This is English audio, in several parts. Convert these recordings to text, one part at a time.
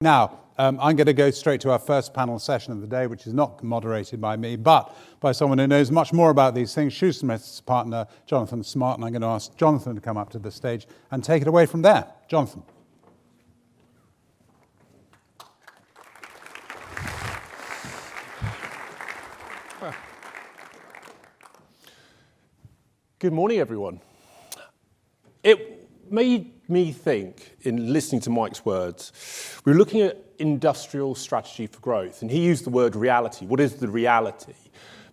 Now, I'm going to go straight to our first panel session of the day, which is not moderated by me, but by someone who knows much more about these things, Shoosmiths partner Jonathan Smart, and I'm going to ask Jonathan to come up to the stage and take it away from there. Jonathan. Good morning, everyone. It made me think, in listening to Mike's words, we were looking at industrial strategy for growth, and he used the word reality. What is the reality?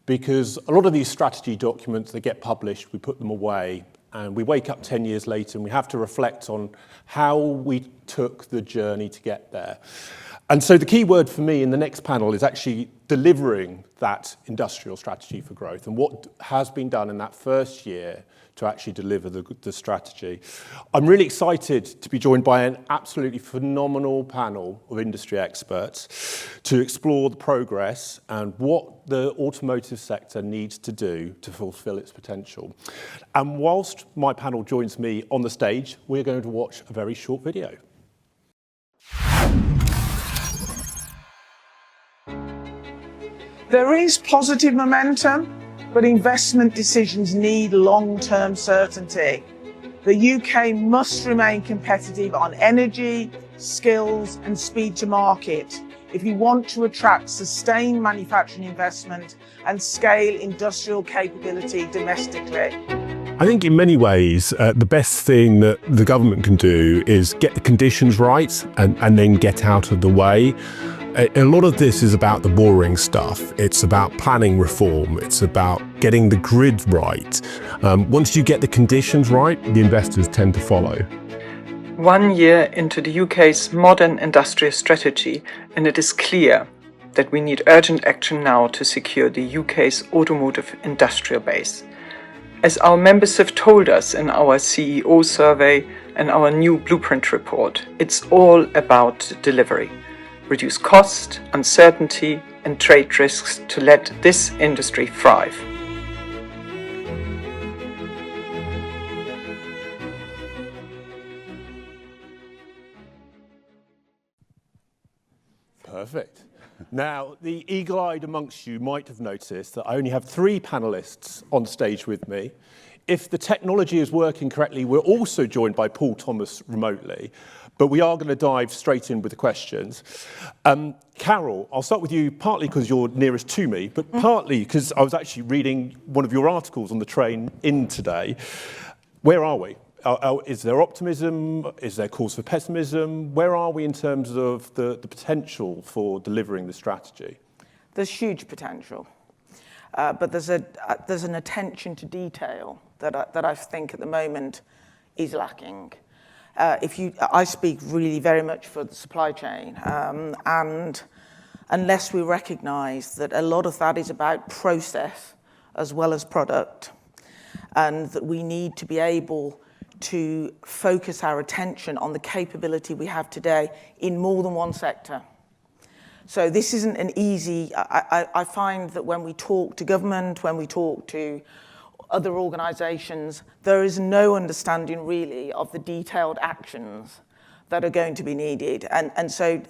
Because a lot of these strategy documents, they get published, we put them away, and we wake up 10 years later and we have to reflect on how we took the journey to get there. And so the key word for me in the next panel is actually delivering that industrial strategy for growth and what has been done in that first year to actually deliver the strategy. I'm really excited to be joined by an absolutely phenomenal panel of industry experts to explore the progress and what the automotive sector needs to do to fulfill its potential. And whilst my panel joins me on the stage, we're going to watch a very short video. There is positive momentum, but investment decisions need long-term certainty. The UK must remain competitive on energy, skills, and speed to market if we want to attract sustained manufacturing investment and scale industrial capability domestically. I think in many ways, the best thing that the government can do is get the conditions right and then get out of the way. A lot of this is about the boring stuff. It's about planning reform. It's about getting the grid right. Once you get the conditions right, the investors tend to follow. 1 year into the UK's modern industrial strategy, and it is clear that we need urgent action now to secure the UK's automotive industrial base. As our members have told us in our CEO survey and our new blueprint report, it's all about delivery. Reduce cost, uncertainty, and trade risks to let this industry thrive. Perfect. Now, the eagle-eyed amongst you might have noticed that I only have 3 panelists on stage with me. If the technology is working correctly, we're also joined by Paul Thomas remotely, but we are going to dive straight in with the questions. Carol, I'll start with you, partly because you're nearest to me, but partly because I was actually reading one of your articles on the train in today. Where are we? Is there optimism? Is there cause for pessimism? Where are we in terms of the potential for delivering the strategy? There's huge potential, but there's an attention to detail that I think at the moment is lacking. I speak really very much for the supply chain, and unless we recognise that a lot of that is about process as well as product, and that we need to be able to focus our attention on the capability we have today in more than one sector. So this isn't an easy, I find that when we talk to government, when we talk to other organisations, there is no understanding really of the detailed actions that are going to be needed. And so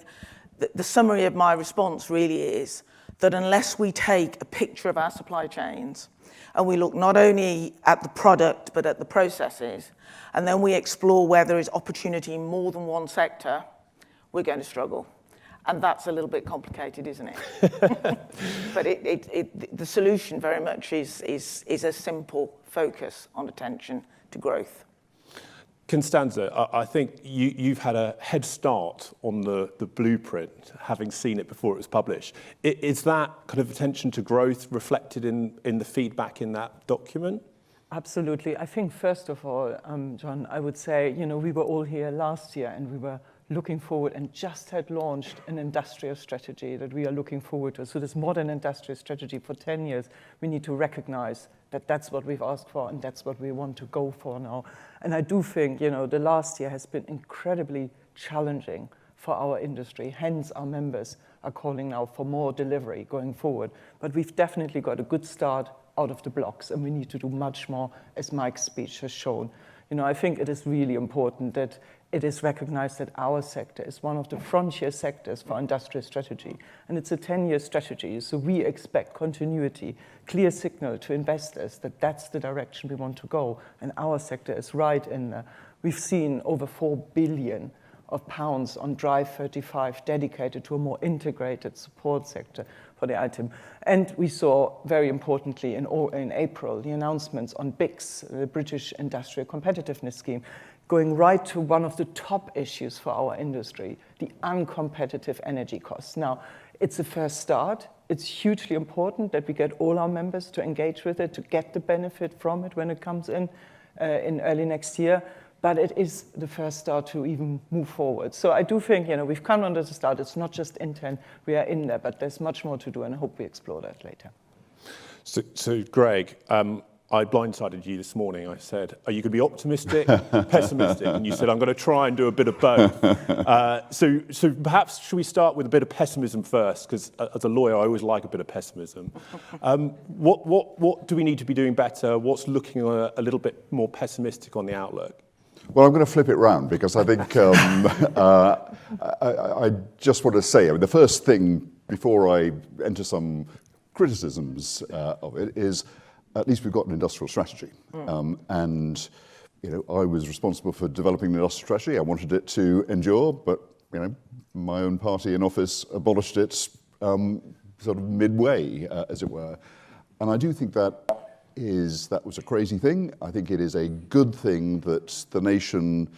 the summary of my response really is that unless we take a picture of our supply chains and we look not only at the product but at the processes, and then we explore where there is opportunity in more than one sector, we're going to struggle. And that's a little bit complicated, isn't it? But the solution very much is a simple focus on attention to growth. Konstanze, I think you've had a head start on the blueprint, having seen it before it was published. Is that kind of attention to growth reflected in the feedback in that document? Absolutely. I think first of all, John, I would say, we were all here last year and we were looking forward and just had launched an industrial strategy that we are looking forward to. So this modern industrial strategy for 10 years, we need to recognize that that's what we've asked for and that's what we want to go for now. And I do think, the last year has been incredibly challenging for our industry. Hence, our members are calling now for more delivery going forward. But we've definitely got a good start out of the blocks and we need to do much more, as Mike's speech has shown. I think it is really important that it is recognized that our sector is one of the frontier sectors for industrial strategy. And it's a 10-year strategy, so we expect continuity, clear signal to investors that that's the direction we want to go. And our sector is right in there. We've seen over £4 billion on Drive 35 dedicated to a more integrated support sector for the item. And we saw, very importantly, in April, the announcements on BICS, the British Industrial Competitiveness Scheme, going right to one of the top issues for our industry, the uncompetitive energy costs. Now, it's a first start. It's hugely important that we get all our members to engage with it, to get the benefit from it when it comes in early next year. But it is the first start to even move forward. So I do think, we've come under the start. It's not just intent. We are in there, but there's much more to do, and I hope we explore that later. So Greg, I blindsided you this morning. I said, are you going to be optimistic, pessimistic? And you said, I'm going to try and do a bit of both. So perhaps should we start with a bit of pessimism first? Because as a lawyer, I always like a bit of pessimism. What do we need to be doing better? What's looking a little bit more pessimistic on the outlook? Well, I'm going to flip it round because I think I just want to say, the first thing before I enter some criticisms of it is at least we've got an industrial strategy. And, I was responsible for developing the industrial strategy. I wanted it to endure, but, my own party in office abolished it sort of midway, as it were. And I do think that was a crazy thing. I think it is a good thing that the nation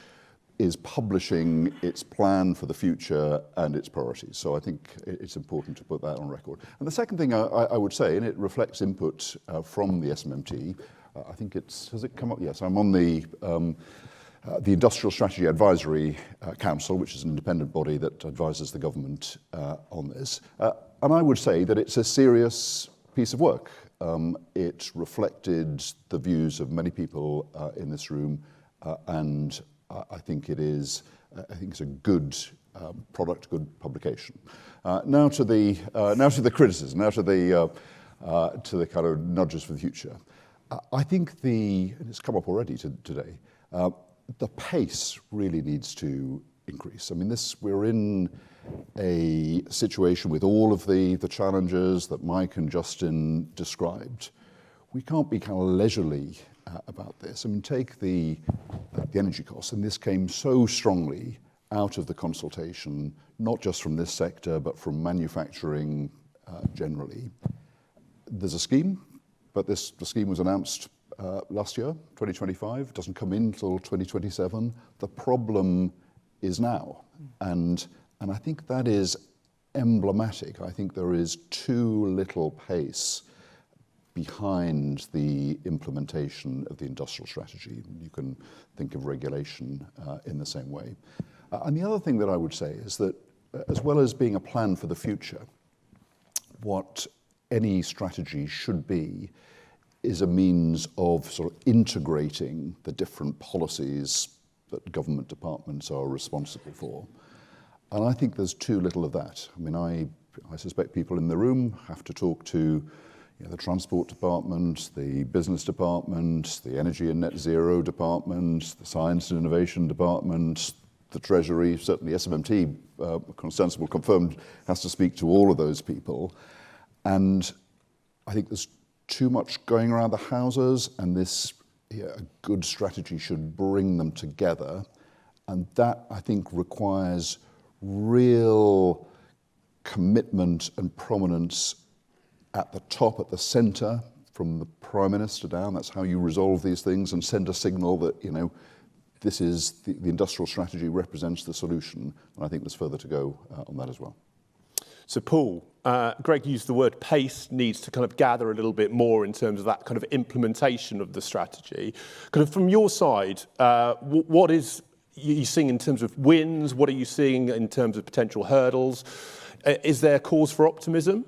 is publishing its plan for the future and its priorities. So I think it's important to put that on record. And the second thing I would say, and it reflects input from the SMMT, I think has it come up? Yes, I'm on the Industrial Strategy Advisory Council, which is an independent body that advises the government on this. And I would say that it's a serious piece of work. It reflected the views of many people in this room, and I think it's a good product, good publication. Now to the criticism, now to the kind of nudges for the future. I think it's come up already today. The pace really needs to increase. We're in a situation with all of the challenges that Mike and Justin described. We can't be kind of leisurely about this. Take the energy costs, and this came so strongly out of the consultation, not just from this sector, but from manufacturing generally. There's a scheme, but the scheme was announced last year, 2025. It doesn't come in until 2027. The problem is now, and I think that is emblematic. I think there is too little pace behind the implementation of the industrial strategy. You can think of regulation in the same way. And the other thing that I would say is that as well as being a plan for the future, what any strategy should be is a means of sort of integrating the different policies that government departments are responsible for. And I think there's too little of that. I suspect people in the room have to talk to the Transport Department, the Business Department, the Energy and Net Zero Department, the Science and Innovation Department, the Treasury, certainly SMMT, Konstanze will confirm, has to speak to all of those people. And I think there's too much going around the houses, and a good strategy should bring them together. And that, I think, requires real commitment and prominence at the top, at the centre, from the Prime Minister down. That's how you resolve these things and send a signal that, this is the industrial strategy represents the solution. And I think there's further to go on that as well. So Paul, Greg used the word pace needs to kind of gather a little bit more in terms of that kind of implementation of the strategy. Kind of from your side, what is you seeing in terms of wins? What are you seeing in terms of potential hurdles? Is there cause for optimism?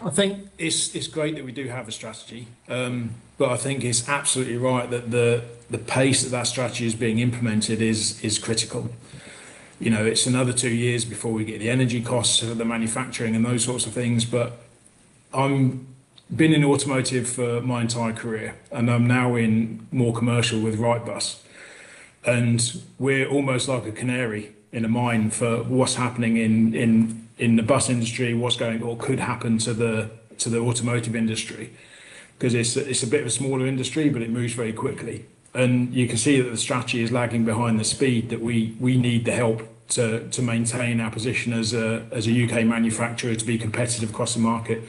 I think it's great that we do have a strategy, but I think it's absolutely right that the pace that strategy is being implemented is critical. It's another 2 years before we get the energy costs of the manufacturing and those sorts of things, but I'm been in automotive for my entire career, and I'm now in more commercial with Wrightbus. And we're almost like a canary in a mine for what's happening in the bus industry, what's going or could happen to the automotive industry, because it's a bit of a smaller industry, but it moves very quickly. And you can see that the strategy is lagging behind the speed that we need the help to maintain our position as a UK manufacturer, to be competitive across the market.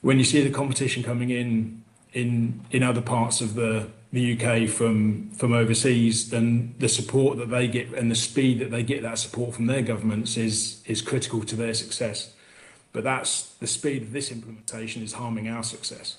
When you see the competition coming in other parts of the UK from overseas, then the support that they get and the speed that they get that support from their governments is critical to their success. But that's the speed of this implementation is harming our success.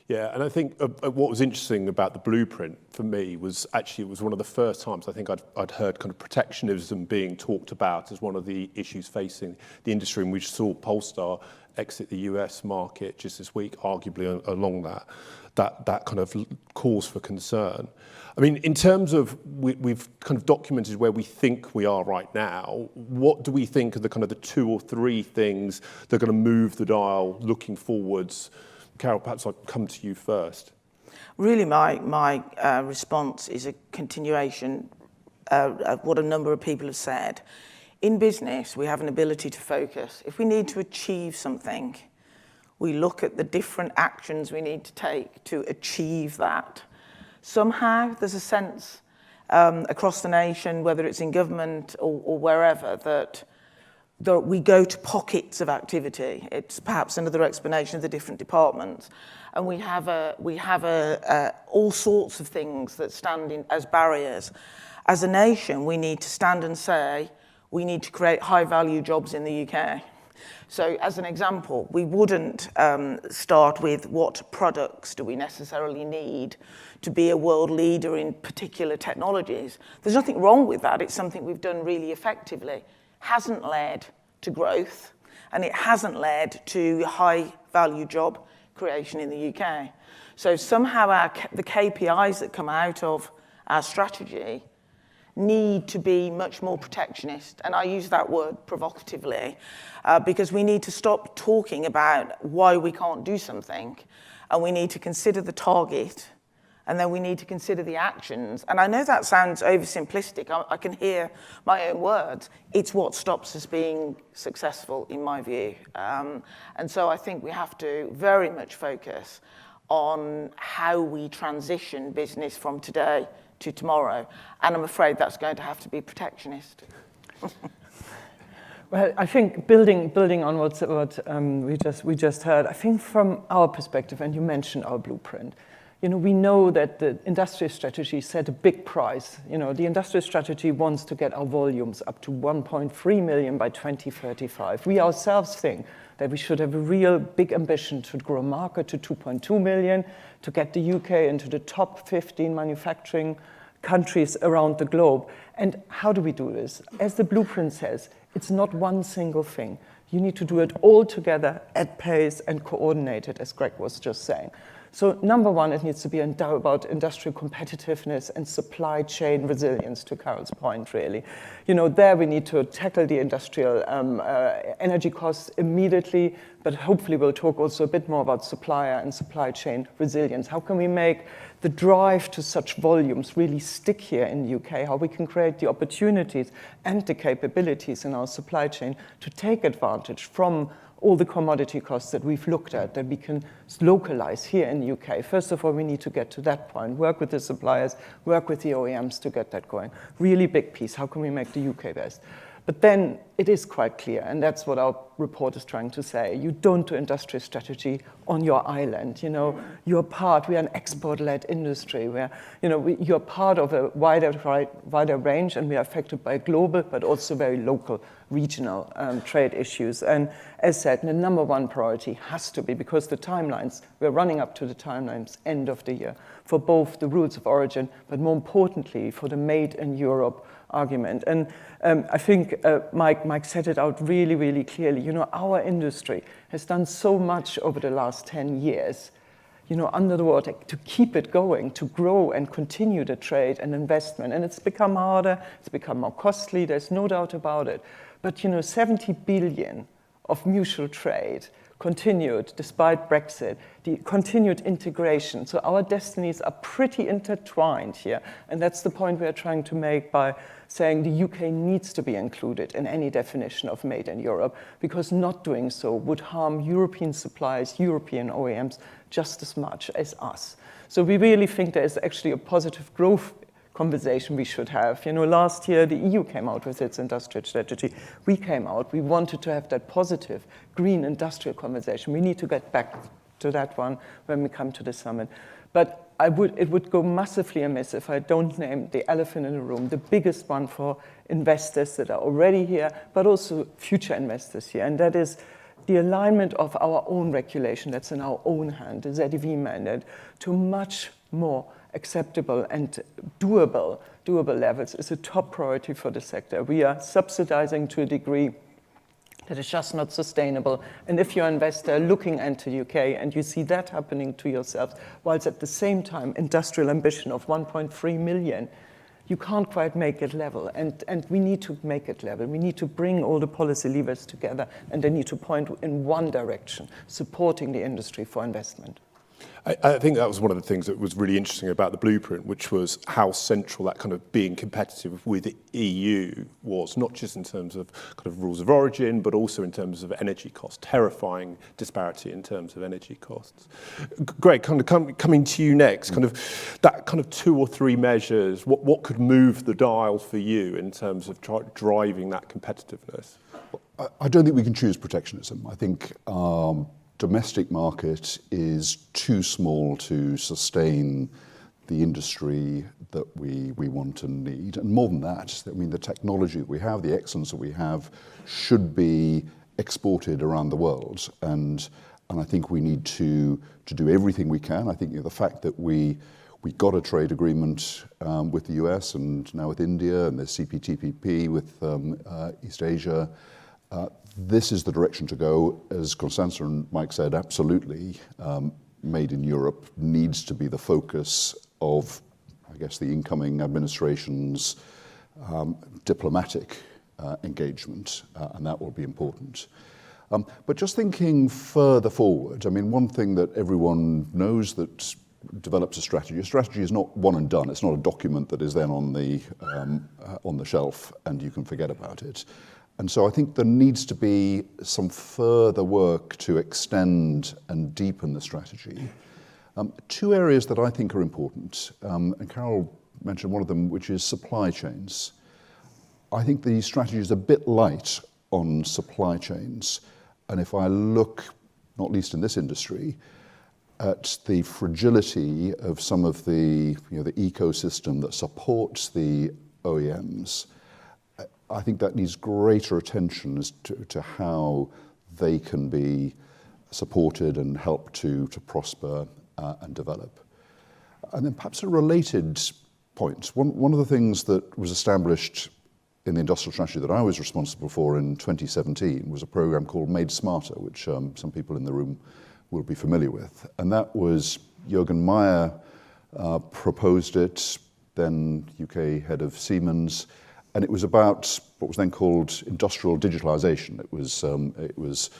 Yeah, and I think what was interesting about the blueprint for me was actually it was one of the first times I think I'd heard kind of protectionism being talked about as one of the issues facing the industry, and we saw Polestar exit the US market just this week, arguably along that kind of cause for concern. I mean, in terms of we've kind of documented where we think we are right now, what do we think are the kind of the 2 or 3 things that are going to move the dial looking forwards? Carol, perhaps I'll come to you first. Really, my response is a continuation of what a number of people have said. In business, we have an ability to focus. If we need to achieve something, we look at the different actions we need to take to achieve that. Somehow, there's a sense across the nation, whether it's in government or wherever, that we go to pockets of activity. It's perhaps another explanation of the different departments. And we have all sorts of things that stand in as barriers. As a nation, we need to stand and say, we need to create high-value jobs in the UK. So as an example, we wouldn't start with what products do we necessarily need to be a world leader in particular technologies. There's nothing wrong with that. It's something we've done really effectively. Hasn't led to growth, and it hasn't led to high-value job creation in the UK. So somehow the KPIs that come out of our strategy need to be much more protectionist, and I use that word provocatively, because we need to stop talking about why we can't do something, and we need to consider the target, and then we need to consider the actions. And I know that sounds oversimplistic. I can hear my own words. It's what stops us being successful, in my view. And so I think we have to very much focus on how we transition business from today to tomorrow. And I'm afraid that's going to have to be protectionist. Well, I think building on what we just heard, I think from our perspective, and you mentioned our blueprint, we know that the industrial strategy set a big price. The industrial strategy wants to get our volumes up to 1.3 million by 2035. We ourselves think that we should have a real big ambition to grow market to 2.2 million, to get the UK into the top 15 manufacturing countries around the globe. And how do we do this? As the blueprint says, it's not one single thing. You need to do it all together at pace and coordinated, as Greg was just saying. So number one, it needs to be about industrial competitiveness and supply chain resilience, to Carol's point, really. There we need to tackle the industrial energy costs immediately, but hopefully we'll talk also a bit more about supplier and supply chain resilience. How can we make the drive to such volumes really stick here in the UK? How we can create the opportunities and the capabilities in our supply chain to take advantage from all the commodity costs that we've looked at, that we can localize here in the UK. First of all, we need to get to that point, work with the suppliers, work with the OEMs to get that going. Really big piece, how can we make the UK best? But then it is quite clear, and that's what our report is trying to say. You don't do industrial strategy on your island. You're part, we are an export-led industry where, you're part of a wider range, and we are affected by global, but also very local, regional trade issues. And as said, the number one priority has to be, because the timelines, we're running up to the timelines end of the year, for both the rules of origin, but more importantly, for the Made in Europe argument. And I think Mike set it out really, really clearly. Our industry has done so much over the last 10 years, under the water, to keep it going, to grow and continue the trade and investment. And it's become harder, it's become more costly, there's no doubt about it. But 70 billion of mutual trade continued, despite Brexit, the continued integration. So our destinies are pretty intertwined here. And that's the point we are trying to make by saying the UK needs to be included in any definition of made in Europe, because not doing so would harm European suppliers, European OEMs, just as much as us. So we really think there is actually a positive growth conversation we should have. You know, last year the EU came out with its industrial strategy. We came out, we wanted to have that positive green industrial conversation. We need to get back to that one when we come to the summit. But it would go massively amiss if I don't name the elephant in the room, the biggest one for investors that are already here, but also future investors here. And that is the alignment of our own regulation that's in our own hand, the ZEV mandate, to much more acceptable and doable levels is a top priority for the sector. We are subsidizing to a degree that is just not sustainable. And if you're an investor looking into the UK and you see that happening to yourselves, whilst at the same time industrial ambition of 1.3 million, you can't quite make it level. And we need to make it level. We need to bring all the policy levers together, and they need to point in one direction, supporting the industry for investment. I think that was one of the things that was really interesting about the blueprint, which was how central that kind of being competitive with the EU was, not just in terms of kind of rules of origin, but also in terms of energy costs, terrifying disparity in terms of energy costs. Greg, kind of coming to you next, kind of that kind of 2 or 3 measures, what could move the dial for you in terms of driving that competitiveness? I don't think we can choose protectionism. I think domestic market is too small to sustain the industry that we want and need. And more than that, I mean, the technology that we have, the excellence that we have, should be exported around the world. And I think we need to do everything we can. I think the fact that we got a trade agreement with the US and now with India, and there's CPTPP with East Asia, this is the direction to go. As Konstanze and Mike said, absolutely, made in Europe needs to be the focus of, I guess, the incoming administration's diplomatic engagement, and that will be important. But just thinking further forward, I mean, one thing that everyone knows that develops a strategy is not one and done. It's not a document that is then on the shelf and you can forget about it. And so I think there needs to be some further work to extend and deepen the strategy. 2 areas that I think are important, and Carol mentioned one of them, which is supply chains. I think the strategy is a bit light on supply chains. And if I look, not least in this industry, at the fragility of some of the ecosystem that supports the OEMs, I think that needs greater attention as to how they can be supported and helped to prosper and develop. And then perhaps a related point. One of the things that was established in the industrial strategy that I was responsible for in 2017 was a program called Made Smarter, which some people in the room will be familiar with. And that was Jürgen Meyer proposed it, then UK head of Siemens. And it was about what was then called industrial digitalization. It was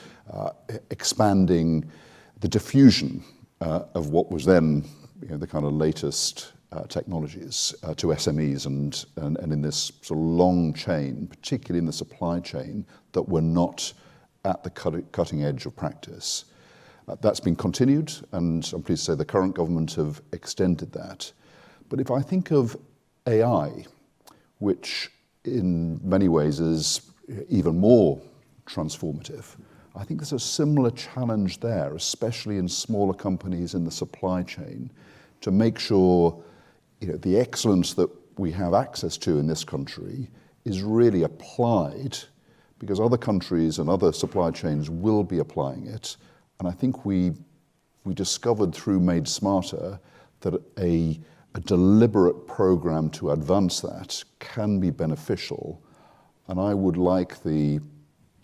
expanding the diffusion of what was then the kind of latest technologies to SMEs and in this sort of long chain, particularly in the supply chain, that were not at the cutting edge of practice. That's been continued, and I'm pleased to say the current government have extended that. But if I think of AI, which in many ways is even more transformative, I think there's a similar challenge there, especially in smaller companies in the supply chain, to make sure the excellence that we have access to in this country is really applied, because other countries and other supply chains will be applying it. And I think we discovered through Made Smarter that a deliberate program to advance that can be beneficial. And I would like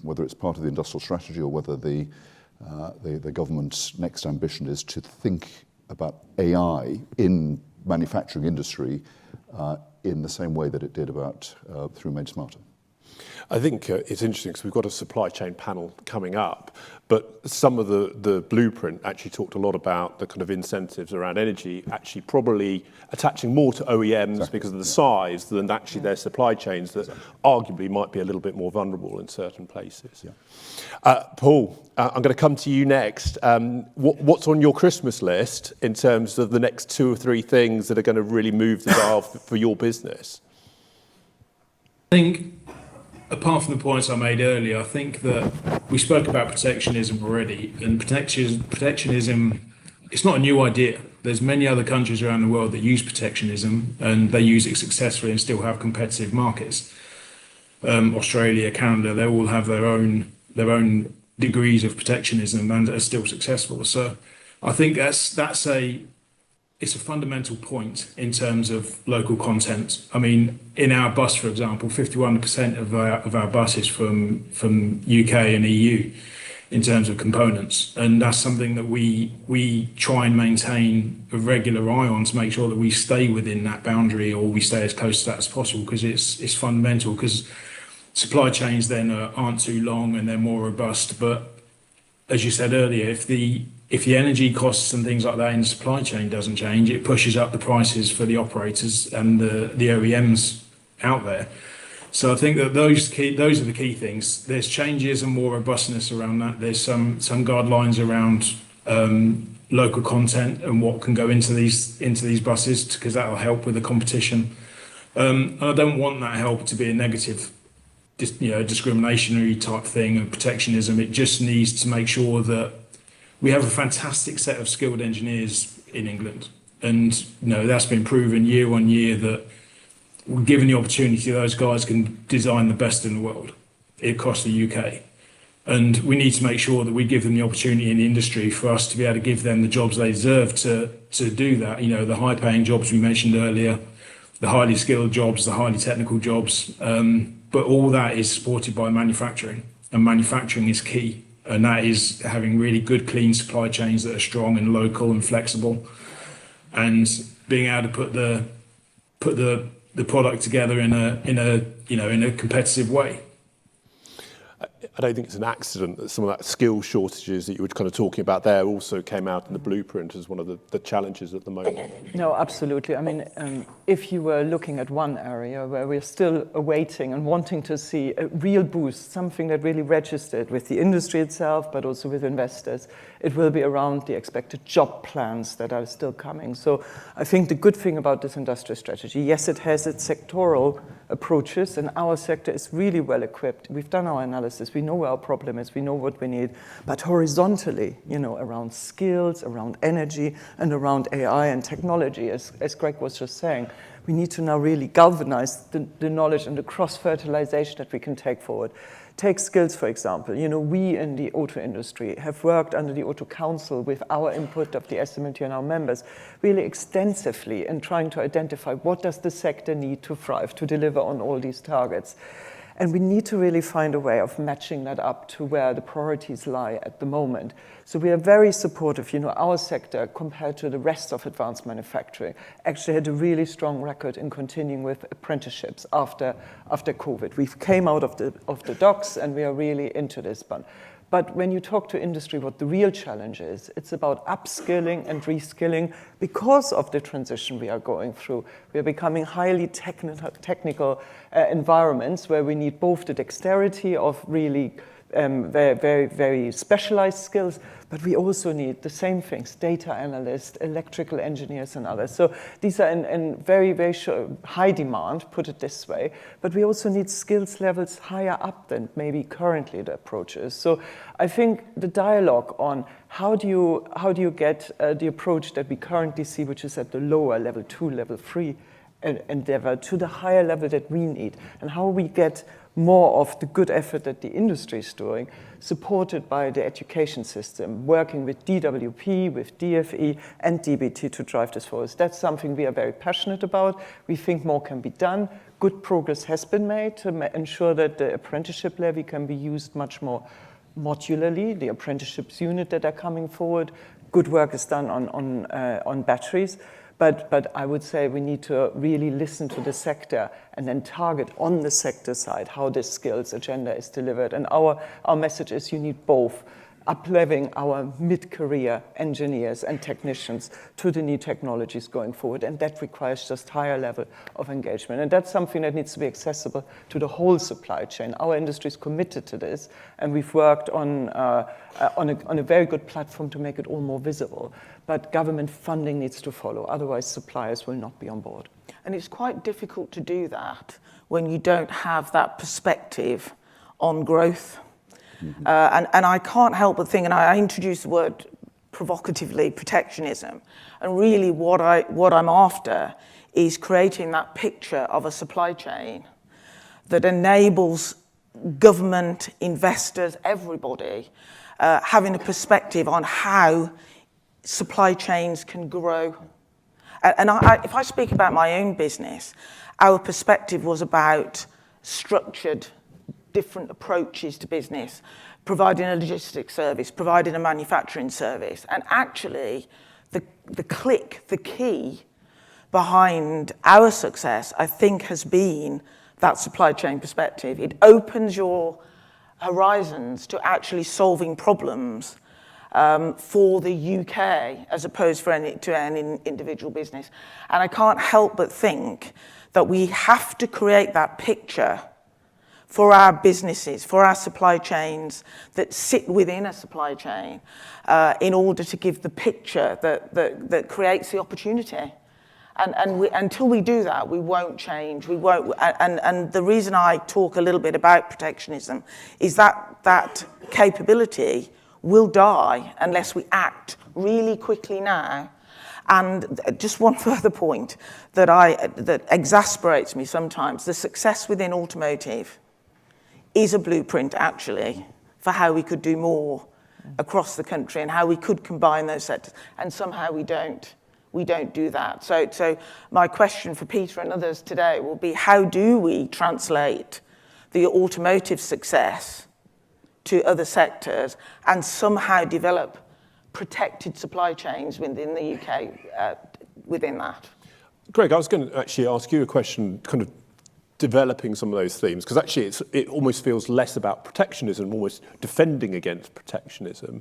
whether it's part of the industrial strategy or whether the government's next ambition is to think about AI in manufacturing industry in the same way that it did through Made Smarter. I think it's interesting because we've got a supply chain panel coming up, but some of the blueprint actually talked a lot about the kind of incentives around energy, actually probably attaching more to OEMs because of the size than actually their supply chains that arguably might be a little bit more vulnerable in certain places. Paul, I'm going to come to you next. What's on your Christmas list in terms of the next 2 or 3 things that are going to really move the dial for your business? I think, apart from the points I made earlier, I think that we spoke about protectionism already, and protectionism, it's not a new idea. There's many other countries around the world that use protectionism, and they use it successfully and still have competitive markets. Australia, Canada, they all have their own degrees of protectionism and are still successful. So I think it's a fundamental point in terms of local content. I mean, in our bus, for example, 51% of our bus is from UK and EU in terms of components, and that's something that we try and maintain a regular eye on to make sure that we stay within that boundary, or we stay as close to that as possible, because it's fundamental. Because supply chains then aren't too long and they're more robust. But as you said earlier, if the energy costs and things like that in the supply chain doesn't change, it pushes up the prices for the operators and the OEMs out there. So I think that those are the key things. There's changes and more robustness around that. There's some guidelines around local content and what can go into these buses, because that will help with the competition. And I don't want that help to be a negative, discriminationary type thing and protectionism. It just needs to make sure that we have a fantastic set of skilled engineers in England, and that's been proven year on year that given the opportunity, those guys can design the best in the world across the UK. And we need to make sure that we give them the opportunity in the industry for us to be able to give them the jobs they deserve to do that. The high-paying jobs we mentioned earlier, the highly skilled jobs, the highly technical jobs, but all that is supported by manufacturing, and manufacturing is key. And that is having really good, clean supply chains that are strong and local and flexible, and being able to put the product together in a competitive way. I don't think it's an accident that some of that skill shortages that you were kind of talking about there also came out in the blueprint as one of the challenges at the moment. No, absolutely. I mean, if you were looking at one area where we're still awaiting and wanting to see a real boost, something that really registered with the industry itself, but also with investors, it will be around the expected job plans that are still coming. So I think the good thing about this industrial strategy, yes, it has its sectoral approaches, and our sector is really well equipped. We've done our analysis. We know where our problem is. We know what we need. But horizontally, around skills, around energy, and around AI and technology, as Greg was just saying, we need to now really galvanize the knowledge and the cross-fertilization that we can take forward. Take skills, for example. We in the auto industry have worked under the Auto Council with our input of the SMMT and our members really extensively in trying to identify what does the sector need to thrive, to deliver on all these targets. And we need to really find a way of matching that up to where the priorities lie at the moment. So we are very supportive. Our sector, compared to the rest of advanced manufacturing, actually had a really strong record in continuing with apprenticeships after COVID. We came out of the docks, and we are really into this one. But when you talk to industry, what the real challenge is, it's about upskilling and reskilling because of the transition we are going through. We are becoming highly technical environments where we need both the dexterity of really very, very, very specialized skills, but we also need the same things, data analysts, electrical engineers, and others. So these are in very, very high demand, put it this way, but we also need skills levels higher up than maybe currently the approach is. So I think the dialogue on how do you get the approach that we currently see, which is at the lower level 2, level 3 endeavor, to the higher level that we need, and how we get more of the good effort that the industry is doing, supported by the education system, working with DWP, with DFE, and DBT to drive this forward. That's something we are very passionate about. We think more can be done. Good progress has been made to ensure that the apprenticeship levy can be used much more modularly, the apprenticeships unit that are coming forward. Good work is done on batteries. But I would say we need to really listen to the sector and then target on the sector side how this skills agenda is delivered. And our message is you need both, up-leveling our mid-career engineers and technicians to the new technologies going forward. And that requires just higher level of engagement. And that's something that needs to be accessible to the whole supply chain. Our industry is committed to this, and we've worked on a very good platform to make it all more visible. But government funding needs to follow, otherwise suppliers will not be on board. And it's quite difficult to do that when you don't have that perspective on growth. And I can't help but think, and I introduced the word provocatively, protectionism, and really what I'm after is creating that picture of a supply chain that enables government, investors, everybody, having a perspective on how supply chains can grow. And if I speak about my own business, our perspective was about structured different approaches to business, providing a logistics service, providing a manufacturing service. And actually, the key behind our success, I think, has been that supply chain perspective. It opens your horizons to actually solving problems for the UK as opposed to any individual business. And I can't help but think that we have to create that picture for our businesses, for our supply chains that sit within a supply chain in order to give the picture that creates the opportunity. And until we do that, we won't change. We won't. And the reason I talk a little bit about protectionism is that capability will die unless we act really quickly now. And just one further point that exasperates me sometimes: the success within automotive is a blueprint, actually, for how we could do more across the country and how we could combine those sectors. And somehow we don't do that. So my question for Peter and others today will be, how do we translate the automotive success to other sectors and somehow develop protected supply chains within the UK within that? Greg, I was going to actually ask you a question, kind of developing some of those themes, because actually it almost feels less about protectionism, almost defending against protectionism.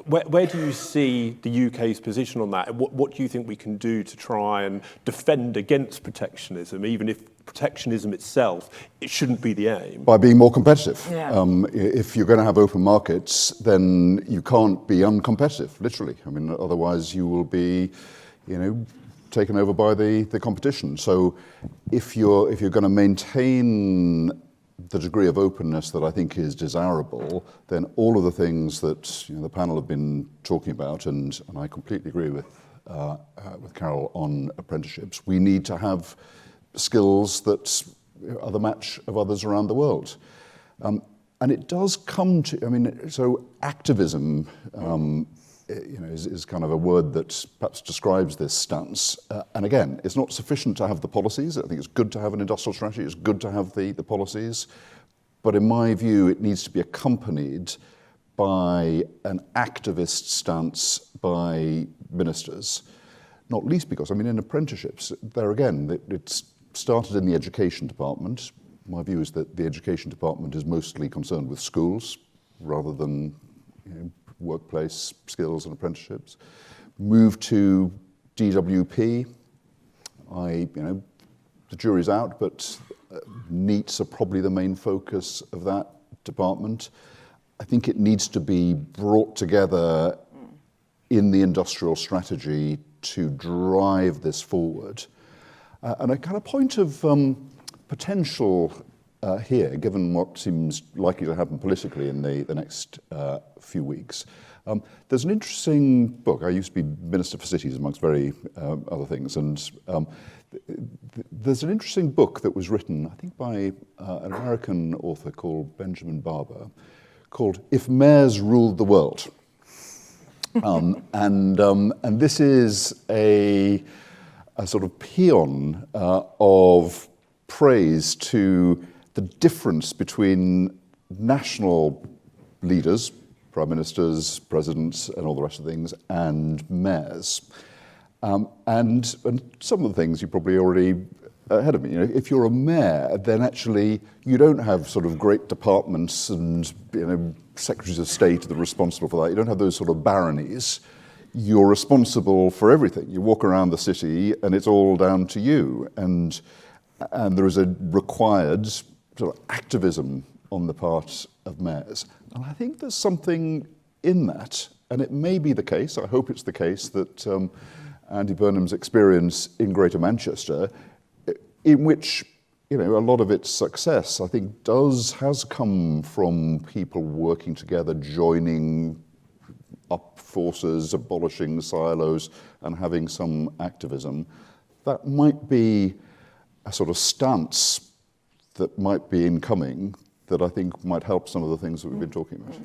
Where do you see the UK's position on that? What do you think we can do to try and defend against protectionism, even if protectionism itself, it shouldn't be the aim? By being more competitive. Yeah. If you're going to have open markets, then you can't be uncompetitive, literally. I mean, otherwise you will be, taken over by the competition. So if you're going to maintain the degree of openness that I think is desirable, then all of the things that the panel have been talking about, and I completely agree with Carol on apprenticeships, we need to have skills that are the match of others around the world. And it does come to, so activism is kind of a word that perhaps describes this stance. And again, it's not sufficient to have the policies. I think it's good to have an industrial strategy. It's good to have the policies. But in my view, it needs to be accompanied by an activist stance by ministers. Not least because, in apprenticeships, there again, it's started in the education department. My view is that the education department is mostly concerned with schools rather than workplace skills and apprenticeships. Move to DWP. The jury's out, but NEETs are probably the main focus of that department. I think it needs to be brought together in the industrial strategy to drive this forward. And a kind of point of potential here, given what seems likely to happen politically in the next few weeks. There's an interesting book. I used to be Minister for Cities, amongst very other things, and there's an interesting book that was written, I think, by an American author called Benjamin Barber, called "If Mayors Ruled the World." And this is a sort of paean of praise to the difference between national leaders, prime ministers, presidents, and all the rest of things, and mayors. And some of the things you probably already ahead of me. You know, if you're a mayor, then actually you don't have sort of great departments and, you know, secretaries of state that are responsible for that. You don't have those sort of baronies. You're responsible for everything. You walk around the city and it's all down to you. And there is a required sort of activism on the part of mayors. And I think there's something in that. And it may be the case, I hope it's the case, that Andy Burnham's experience in Greater Manchester, in which, you know, a lot of its success, I think, has come from people working together, joining up forces, abolishing silos, and having some activism. That might be a sort of stance that might be incoming that I think might help some of the things that we've been talking about.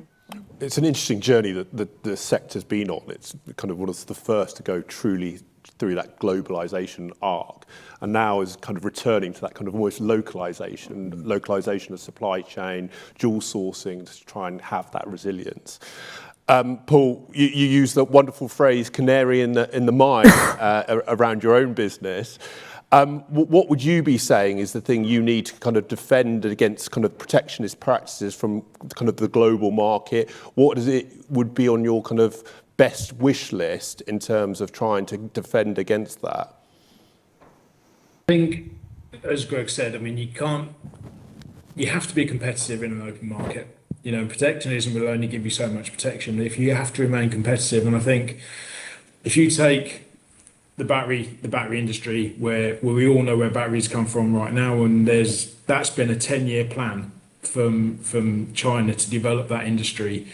It's an interesting journey that the sector's been on. It's kind of was the first to go truly through that globalization arc, and now is kind of returning to that kind of almost localization of supply chain, dual sourcing to try and have that resilience. Paul, you used the wonderful phrase "canary in the mine" around your own business. What would you be saying is the thing you need to kind of defend against kind of protectionist practices from kind of the global market? What would be on your kind of best wish list in terms of trying to defend against that? I think, as Greg said, I mean, you have to be competitive in an open market. You know, protectionism will only give you so much protection if you have to remain competitive. And I think if you take the battery industry, where we all know where batteries come from right now, and that's been a 10-year plan from China to develop that industry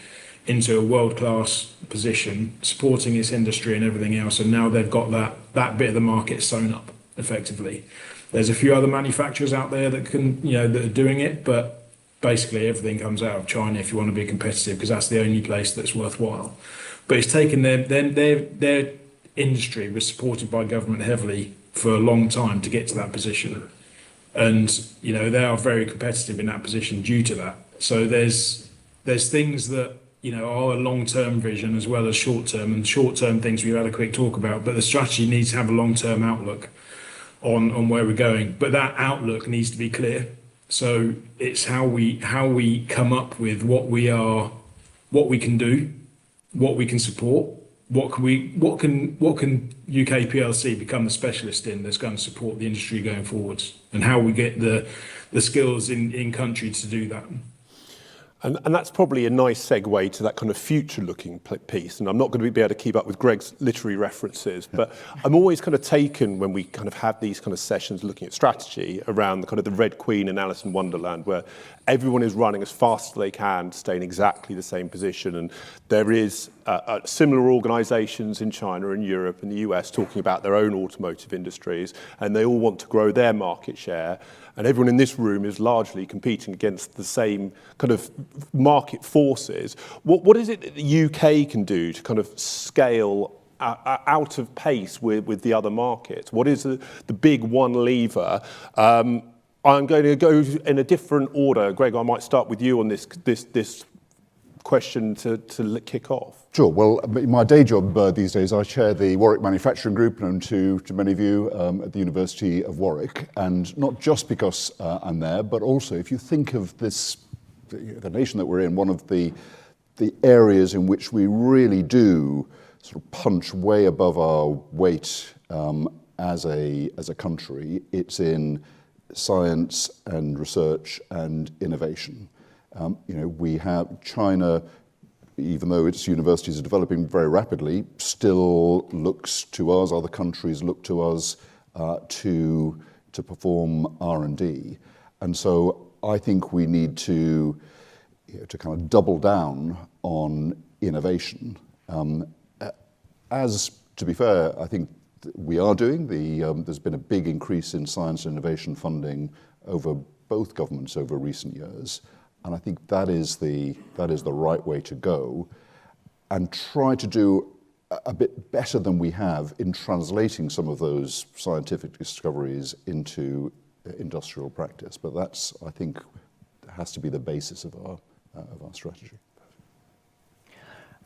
into a world-class position, supporting its industry and everything else, and now they've got that bit of the market sewn up effectively. There's a few other manufacturers out there that that are doing it, but basically everything comes out of China if you want to be competitive, because that's the only place that's worthwhile. But it's taken their industry was supported by government heavily for a long time to get to that position, and you know they are very competitive in that position due to that. So there's things that are a long-term vision as well as short-term, and short-term things we've had a quick talk about, but the strategy needs to have a long-term outlook on where we're going, but that outlook needs to be clear. So it's how we come up with what we can do, what we can support. What can UK PLC become the specialist in that's going to support the industry going forwards, and how we get the skills in country to do that. And that's probably a nice segue to that kind of future-looking piece. And I'm not going to be able to keep up with Greg's literary references, but I'm always kind of taken when we kind of have these kind of sessions looking at strategy around the kind of the Red Queen and Alice in Wonderland, where everyone is running as fast as they can to stay in exactly the same position. And there is similar organisations in China and Europe and the US talking about their own automotive industries, and they all want to grow their market share. And everyone in this room is largely competing against the same kind of market forces. What is it that the UK can do to kind of scale out of pace with the other markets? What is the big one lever? I'm going to go in a different order. Greg, I might start with you on this question to kick off. Sure. Well, my day job these days, I chair the Warwick Manufacturing Group, known to many of you at the University of Warwick. And not just because I'm there, but also if you think of the nation that we're in, one of the areas in which we really do sort of punch way above our weight as a country, it's in science and research and innovation. We have China, even though its universities are developing very rapidly, still looks to us, other countries look to us to perform R&D. And so I think we need to kind of double down on innovation. As, to be fair, I think we are doing. There's been a big increase in science and innovation funding over both governments over recent years. And I think that is the right way to go, and try to do a bit better than we have in translating some of those scientific discoveries into industrial practice. But that's, I think, has to be the basis of our strategy.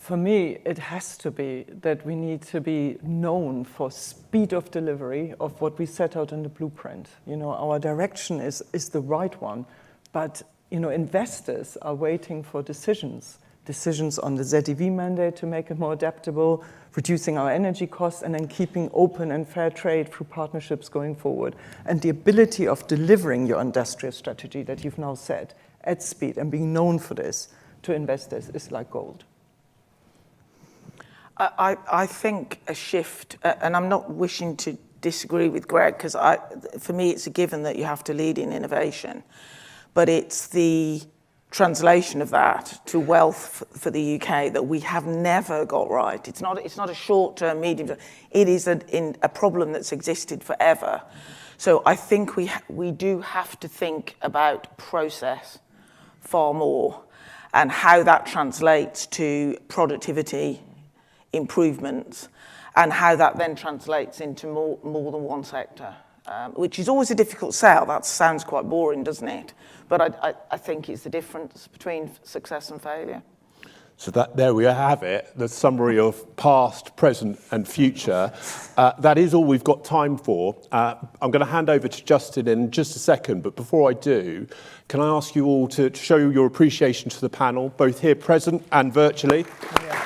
For me, it has to be that we need to be known for speed of delivery of what we set out in the blueprint. You know, our direction is the right one, but you know, investors are waiting for decisions on the ZEV mandate to make it more adaptable, reducing our energy costs, and then keeping open and fair trade through partnerships going forward. And the ability of delivering your industrial strategy that you've now set at speed and being known for this to investors is like gold. I think a shift, and I'm not wishing to disagree with Greg, because for me it's a given that you have to lead in innovation, but it's the translation of that to wealth for the UK that we have never got right. It's not a short-term, medium-term. It is a problem that's existed forever. So I think we do have to think about process far more and how that translates to productivity improvements and how that then translates into more than one sector, which is always a difficult sell. That sounds quite boring, doesn't it? But I think it's the difference between success and failure. So there we have it, the summary of past, present and future. That is all we've got time for. I'm going to hand over to Justin in just a second, but before I do, can I ask you all to show your appreciation to the panel, both here present and virtually? Yeah.